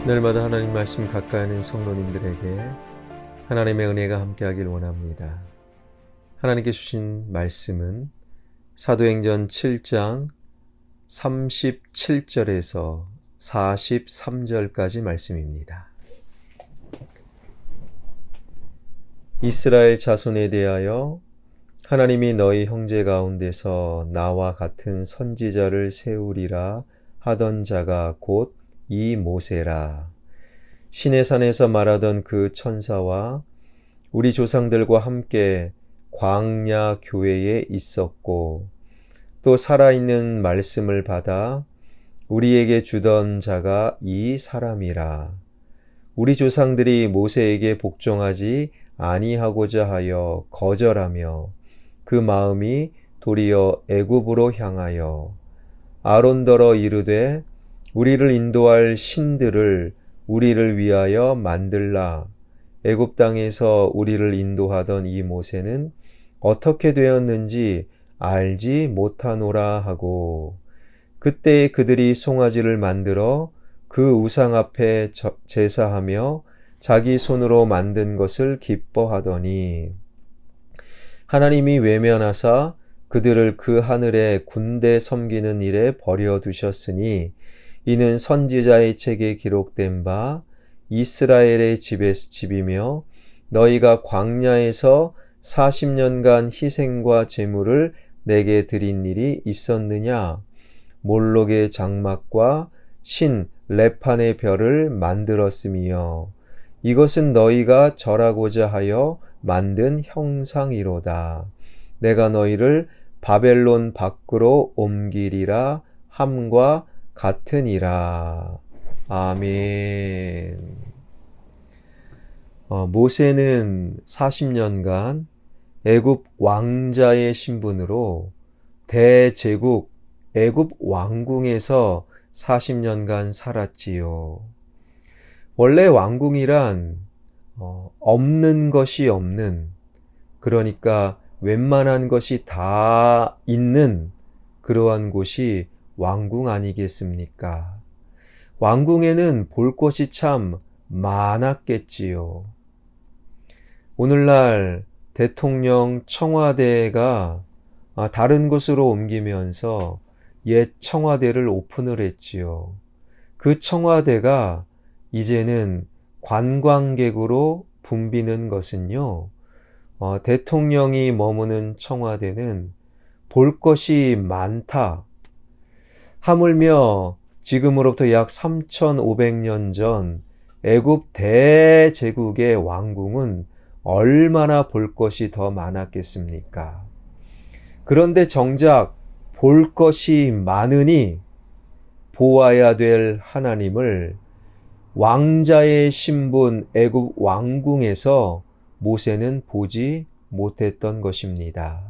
날마다 하나님 말씀 가까이 하는 성도님들에게 하나님의 은혜가 함께하길 원합니다. 하나님께 주신 말씀은 사도행전 7장 37절에서 43절까지 말씀입니다. 이스라엘 자손에 대하여 하나님이 너희 형제 가운데서 나와 같은 선지자를 세우리라 하던 자가 곧 이 모세라. 시내산에서 말하던 그 천사와 우리 조상들과 함께 광야 교회에 있었고 또 살아있는 말씀을 받아 우리에게 주던 자가 이 사람이라. 우리 조상들이 모세에게 복종하지 아니하고자 하여 거절하며 그 마음이 도리어 애굽으로 향하여 아론더러 이르되 우리를 인도할 신들을 우리를 위하여 만들라. 애굽 땅에서 우리를 인도하던 이 모세는 어떻게 되었는지 알지 못하노라 하고, 그때 그들이 송아지를 만들어 그 우상 앞에 제사하며 자기 손으로 만든 것을 기뻐하더니 하나님이 외면하사 그들을 그 하늘의 군대 섬기는 일에 버려두셨으니 이는 선지자의 책에 기록된 바 이스라엘의 집이며 너희가 광야에서 40년간 희생과 제물을 내게 드린 일이 있었느냐. 몰록의 장막과 신 레판의 별을 만들었으며 이것은 너희가 절하고자 하여 만든 형상이로다. 내가 너희를 바벨론 밖으로 옮기리라 함과 같으니라. 아멘. 모세는 40년간 애굽 왕자의 신분으로 대제국 애굽 왕궁에서 40년간 살았지요. 원래 왕궁이란 없는 것이 없는, 그러니까 웬만한 것이 다 있는 그러한 곳이 왕궁 아니겠습니까? 왕궁에는 볼 것이 참 많았겠지요. 오늘날 대통령 청와대가 다른 곳으로 옮기면서 옛 청와대를 오픈을 했지요. 그 청와대가 이제는 관광객으로 붐비는 것은요, 대통령이 머무는 청와대는 볼 것이 많다. 하물며 지금으로부터 약 3,500년 전 애굽 대제국의 왕궁은 얼마나 볼 것이 더 많았겠습니까? 그런데 정작 볼 것이 많으니 보아야 될 하나님을 왕자의 신분 애굽 왕궁에서 모세는 보지 못했던 것입니다.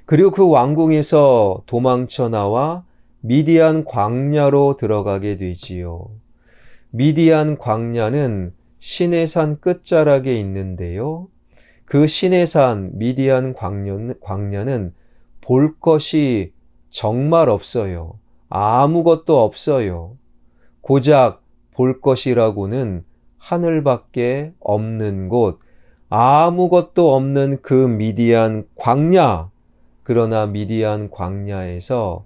그리고 그 왕궁에서 도망쳐 나와 미디안 광야로 들어가게 되지요. 미디안 광야는 시내산 끝자락에 있는데요. 그 시내산 미디안 광야는 볼 것이 정말 없어요. 아무것도 없어요. 고작 볼 것이라고는 하늘밖에 없는 곳, 아무것도 없는 그 미디안 광야. 그러나 미디안 광야에서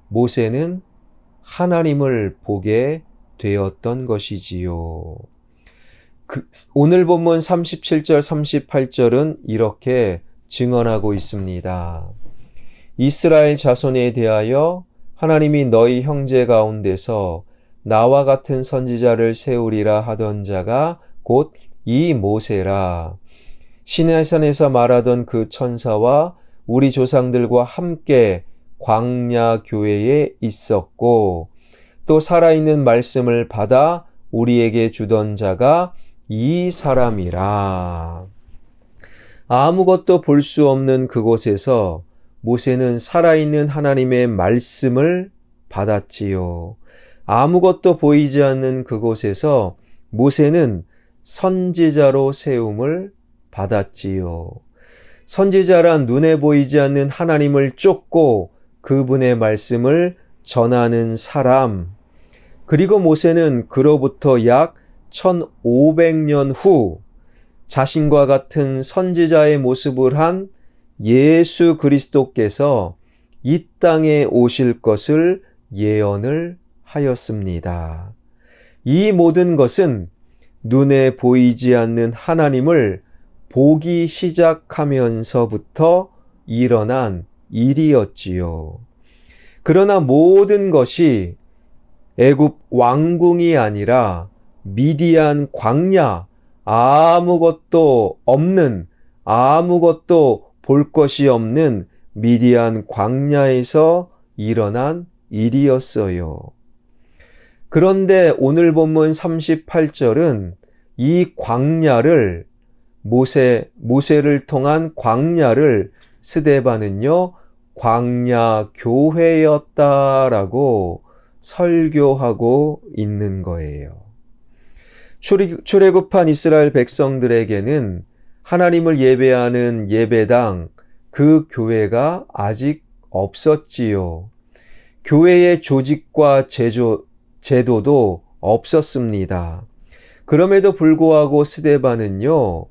모세는 하나님을 보게 되었던 것이지요. 오늘 본문 37절, 38절은 이렇게 증언하고 있습니다. 이스라엘 자손에 대하여 하나님이 너희 형제 가운데서 나와 같은 선지자를 세우리라 하던 자가 곧 이 모세라. 시내산에서 말하던 그 천사와 우리 조상들과 함께 광야 교회에 있었고 또 살아있는 말씀을 받아 우리에게 주던 자가 이 사람이라. 아무것도 볼 수 없는 그곳에서 모세는 살아있는 하나님의 말씀을 받았지요. 아무것도 보이지 않는 그곳에서 모세는 선지자로 세움을 받았지요. 선지자란 눈에 보이지 않는 하나님을 쫓고 그분의 말씀을 전하는 사람, 그리고 모세는 그로부터 약 1500년 후 자신과 같은 선지자의 모습을 한 예수 그리스도께서 이 땅에 오실 것을 예언을 하였습니다. 이 모든 것은 눈에 보이지 않는 하나님을 보기 시작하면서부터 일어난 일이었지요. 그러나 모든 것이 애굽 왕궁이 아니라 미디안 광야, 아무것도 없는, 아무것도 볼 것이 없는 미디안 광야에서 일어난 일이었어요. 그런데 오늘 본문 38절은 이 광야를 모세를 통한 광야를 스데반은요, 광야 교회였다라고 설교하고 있는 거예요. 출애굽한 이스라엘 백성들에게는 하나님을 예배하는 예배당, 그 교회가 아직 없었지요. 교회의 조직과 제도도 없었습니다. 그럼에도 불구하고 스데반은요,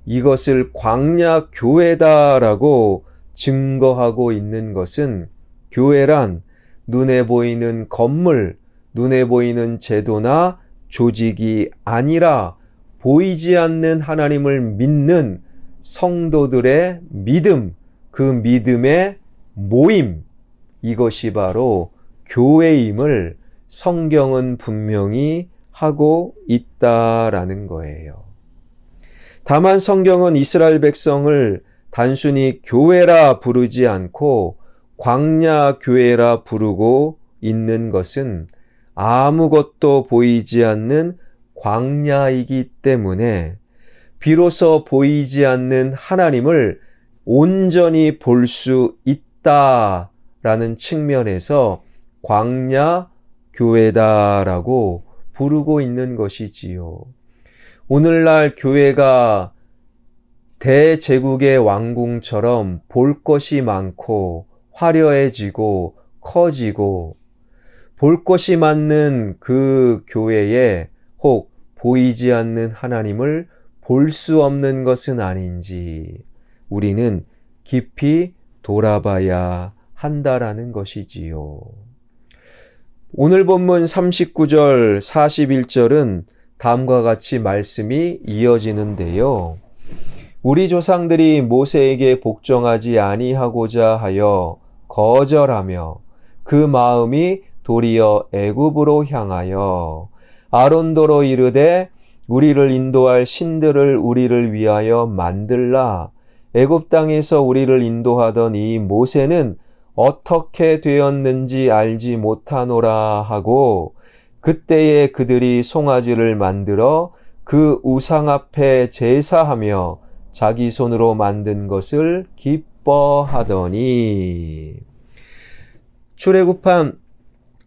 이것을 광야 교회다라고 증거하고 있는 것은 교회란 눈에 보이는 건물, 눈에 보이는 제도나 조직이 아니라 보이지 않는 하나님을 믿는 성도들의 믿음, 그 믿음의 모임, 이것이 바로 교회임을 성경은 분명히 하고 있다라는 거예요. 다만 성경은 이스라엘 백성을 단순히 교회라 부르지 않고 광야 교회라 부르고 있는 것은 아무것도 보이지 않는 광야이기 때문에 비로소 보이지 않는 하나님을 온전히 볼 수 있다라는 측면에서 광야 교회다라고 부르고 있는 것이지요. 오늘날 교회가 대제국의 왕궁처럼 볼 것이 많고 화려해지고 커지고 볼 것이 많은 그 교회에 혹 보이지 않는 하나님을 볼 수 없는 것은 아닌지 우리는 깊이 돌아봐야 한다라는 것이지요. 오늘 본문 39절, 41절은 다음과 같이 말씀이 이어지는데요. 우리 조상들이 모세에게 복종하지 아니하고자 하여 거절하며 그 마음이 도리어 애굽으로 향하여 아론도로 이르되 우리를 인도할 신들을 우리를 위하여 만들라. 애굽 땅에서 우리를 인도하던 이 모세는 어떻게 되었는지 알지 못하노라 하고 그때에 그들이 송아지를 만들어 그 우상 앞에 제사하며 자기 손으로 만든 것을 기뻐하더니 출애굽한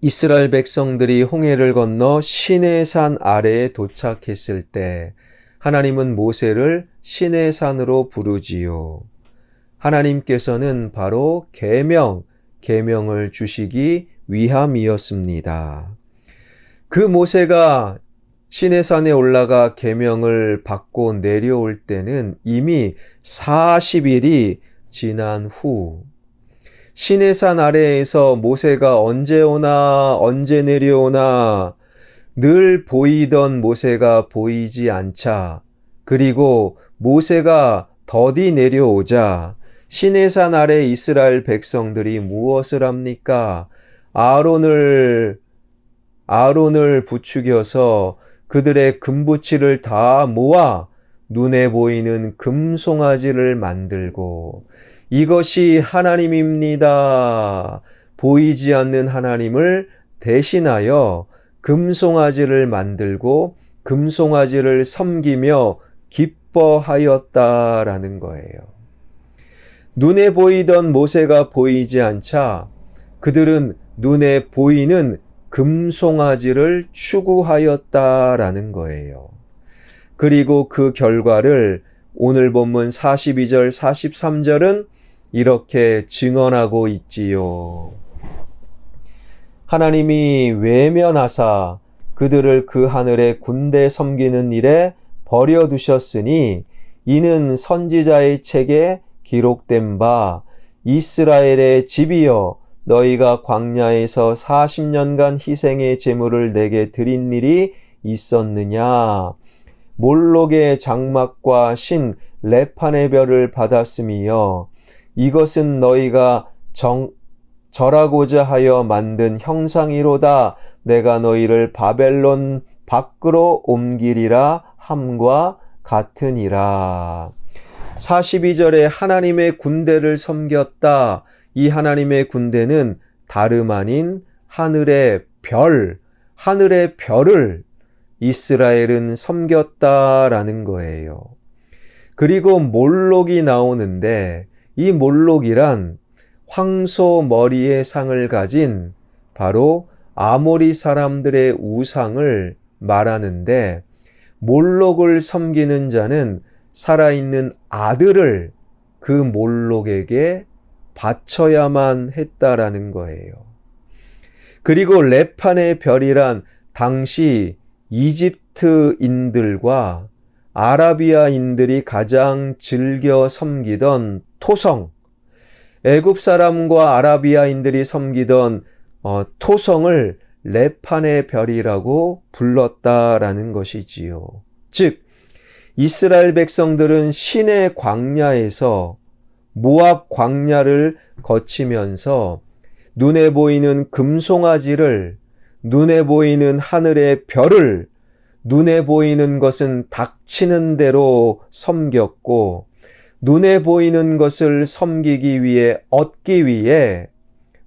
이스라엘 백성들이 홍해를 건너 시내산 아래에 도착했을 때 하나님은 모세를 시내산으로 부르지요. 하나님께서는 바로 계명을 주시기 위함이었습니다. 그 모세가 시내산에 올라가 계명을 받고 내려올 때는 이미 40일이 지난 후 시내산 아래에서 모세가 언제 오나 언제 내려오나 늘 보이던 모세가 보이지 않자 그리고 모세가 더디 내려오자 시내산 아래 이스라엘 백성들이 무엇을 합니까? 아론을 부추겨서 그들의 금부치를 다 모아 눈에 보이는 금송아지를 만들고 이것이 하나님입니다. 보이지 않는 하나님을 대신하여 금송아지를 만들고 금송아지를 섬기며 기뻐하였다라는 거예요. 눈에 보이던 모세가 보이지 않자 그들은 눈에 보이는 금송아지를 추구하였다라는 거예요. 그리고 그 결과를 오늘 본문 42절, 43절은 이렇게 증언하고 있지요. 하나님이 외면하사 그들을 그 하늘의 군대 섬기는 일에 버려두셨으니 이는 선지자의 책에 기록된 바 이스라엘의 집이여 너희가 광야에서 40년간 희생의 제물을 내게 드린 일이 있었느냐. 몰록의 장막과 신 레판의 별을 받았음이여 이것은 너희가 절하고자 하여 만든 형상이로다. 내가 너희를 바벨론 밖으로 옮기리라 함과 같으니라. 42절에 하나님의 군대를 섬겼다. 이 하나님의 군대는 다름 아닌 하늘의 별을 이스라엘은 섬겼다라는 거예요. 그리고 몰록이 나오는데 이 몰록이란 황소 머리의 상을 가진 바로 아모리 사람들의 우상을 말하는데 몰록을 섬기는 자는 살아있는 아들을 그 몰록에게 바쳐야만 했다라는 거예요. 그리고 레판의 별이란 당시 이집트인들과 아라비아인들이 가장 즐겨 섬기던 토성, 애굽 사람과 아라비아인들이 섬기던 토성을 레판의 별이라고 불렀다라는 것이지요. 즉 이스라엘 백성들은 시내 광야에서 모압 광야를 거치면서 눈에 보이는 금송아지를, 눈에 보이는 하늘의 별을, 눈에 보이는 것은 닥치는 대로 섬겼고 눈에 보이는 것을 섬기기 위해 얻기 위해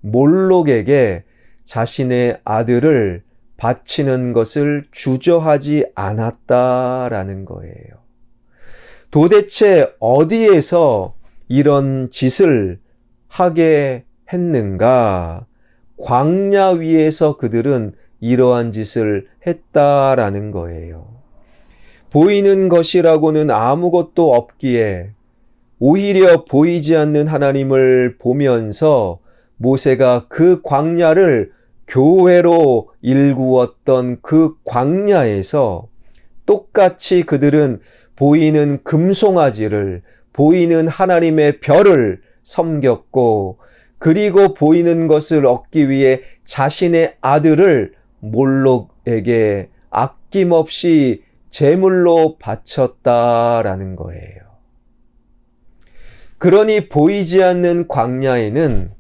몰록에게 자신의 아들을 바치는 것을 주저하지 않았다라는 거예요. 도대체 어디에서 이런 짓을 하게 했는가? 광야 위에서 그들은 이러한 짓을 했다라는 거예요. 보이는 것이라고는 아무것도 없기에 오히려 보이지 않는 하나님을 보면서 모세가 그 광야를 교회로 일구었던 그 광야에서 똑같이 그들은 보이는 금송아지를, 보이는 하나님의 별을 섬겼고 그리고 보이는 것을 얻기 위해 자신의 아들을 몰록에게 아낌없이 제물로 바쳤다라는 거예요. 그러니 보이지 않는 광야에는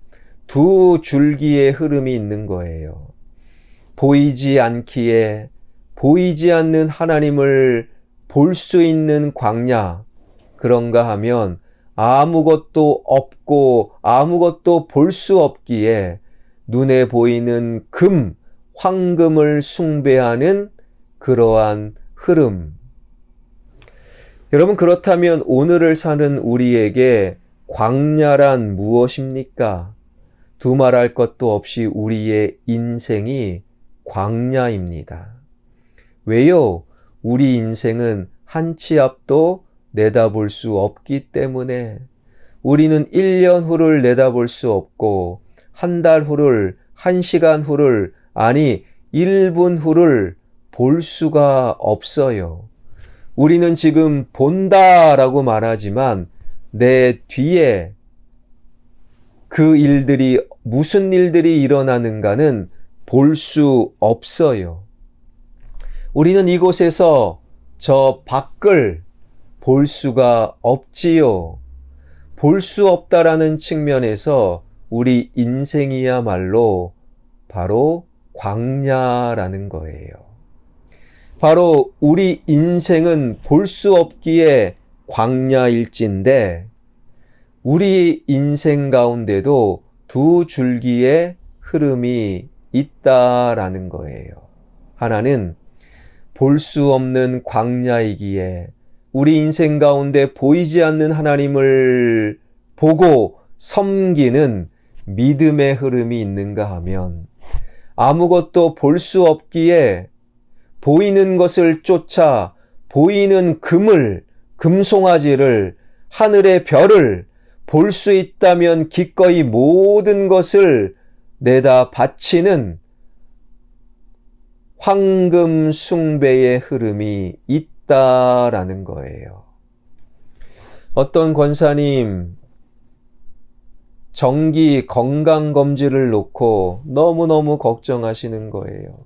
두 줄기의 흐름이 있는 거예요. 보이지 않기에 보이지 않는 하나님을 볼 수 있는 광야, 그런가 하면 아무것도 없고 아무것도 볼 수 없기에 눈에 보이는 황금을 숭배하는 그러한 흐름. 여러분, 그렇다면 오늘을 사는 우리에게 광야란 무엇입니까? 두말할 것도 없이 우리의 인생이 광야입니다. 왜요? 우리 인생은 한 치 앞도 내다볼 수 없기 때문에 우리는 1년 후를 내다볼 수 없고 한 달 후를, 1시간 후를, 아니 1분 후를 볼 수가 없어요. 우리는 지금 본다라고 말하지만 내 뒤에 그 일들이 무슨 일들이 일어나는가는 볼 수 없어요. 우리는 이곳에서 저 밖을 볼 수가 없지요. 볼 수 없다라는 측면에서 우리 인생이야말로 바로 광야라는 거예요. 바로 우리 인생은 볼 수 없기에 광야일진데 우리 인생 가운데도 두 줄기의 흐름이 있다라는 거예요. 하나는 볼 수 없는 광야이기에 우리 인생 가운데 보이지 않는 하나님을 보고 섬기는 믿음의 흐름이 있는가 하면 아무것도 볼 수 없기에 보이는 것을 쫓아 보이는 금송아지를, 하늘의 별을 볼 수 있다면 기꺼이 모든 것을 내다 바치는 황금 숭배의 흐름이 있다라는 거예요. 어떤 권사님 정기 건강검진을 놓고 너무너무 걱정하시는 거예요.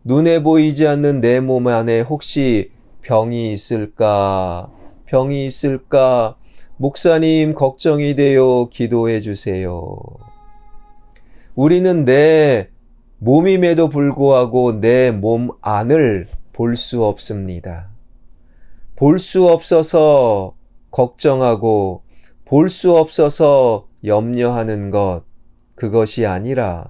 눈에 보이지 않는 내 몸 안에 혹시 병이 있을까? 병이 있을까? 목사님 걱정이 돼요. 기도해 주세요. 우리는 내 몸임에도 불구하고 내 몸 안을 볼 수 없습니다. 볼 수 없어서 걱정하고 볼 수 없어서 염려하는 것, 그것이 아니라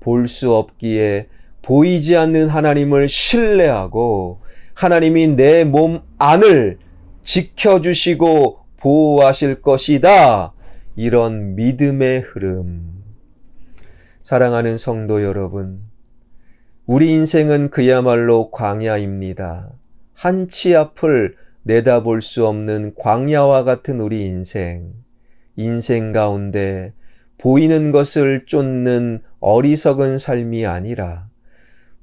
볼 수 없기에 보이지 않는 하나님을 신뢰하고 하나님이 내 몸 안을 지켜주시고 보호하실 것이다. 이런 믿음의 흐름. 사랑하는 성도 여러분, 우리 인생은 그야말로 광야입니다. 한치 앞을 내다볼 수 없는 광야와 같은 우리 인생. 인생 가운데 보이는 것을 쫓는 어리석은 삶이 아니라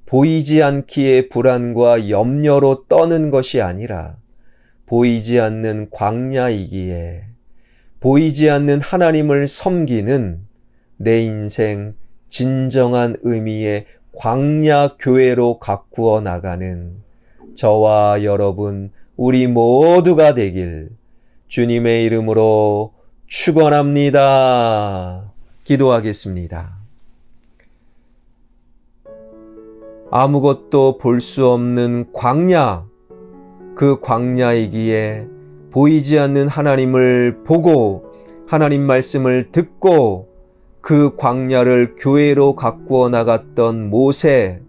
보이지 않기에 불안과 염려로 떠는 것이 아니라 보이지 않는 광야이기에 보이지 않는 하나님을 섬기는 내 인생 진정한 의미의 광야 교회로 가꾸어 나가는 저와 여러분 우리 모두가 되길 주님의 이름으로 축원합니다. 기도하겠습니다. 아무것도 볼 수 없는 광야, 그 광야이기에 보이지 않는 하나님을 보고 하나님 말씀을 듣고 그 광야를 교회로 가꾸어 나갔던 모세,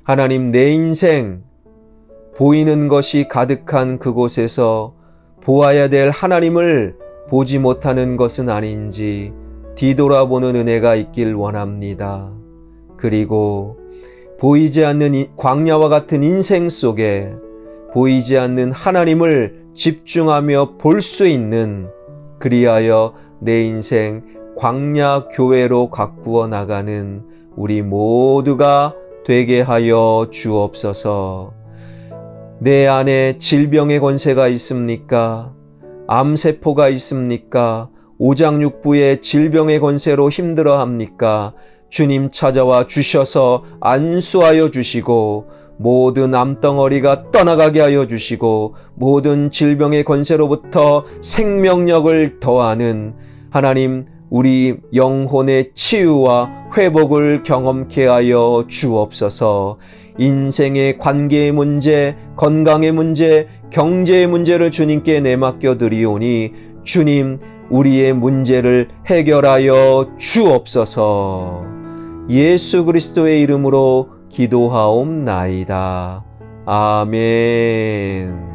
하나님 내 인생 보이는 것이 가득한 그곳에서 보아야 될 하나님을 보지 못하는 것은 아닌지 뒤돌아보는 은혜가 있길 원합니다. 그리고 보이지 않는 광야와 같은 인생 속에 보이지 않는 하나님을 집중하며 볼 수 있는, 그리하여 내 인생 광야 교회로 가꾸어 나가는 우리 모두가 되게 하여 주옵소서. 내 안에 질병의 권세가 있습니까? 암세포가 있습니까? 오장육부의 질병의 권세로 힘들어합니까? 주님 찾아와 주셔서 안수하여 주시고 모든 암덩어리가 떠나가게 하여 주시고 모든 질병의 권세로부터 생명력을 더하는 하나님, 우리 영혼의 치유와 회복을 경험케 하여 주옵소서. 인생의 관계의 문제, 건강의 문제, 경제의 문제를 주님께 내맡겨 드리오니 주님, 우리의 문제를 해결하여 주옵소서. 예수 그리스도의 이름으로 기도하옵나이다. 아멘.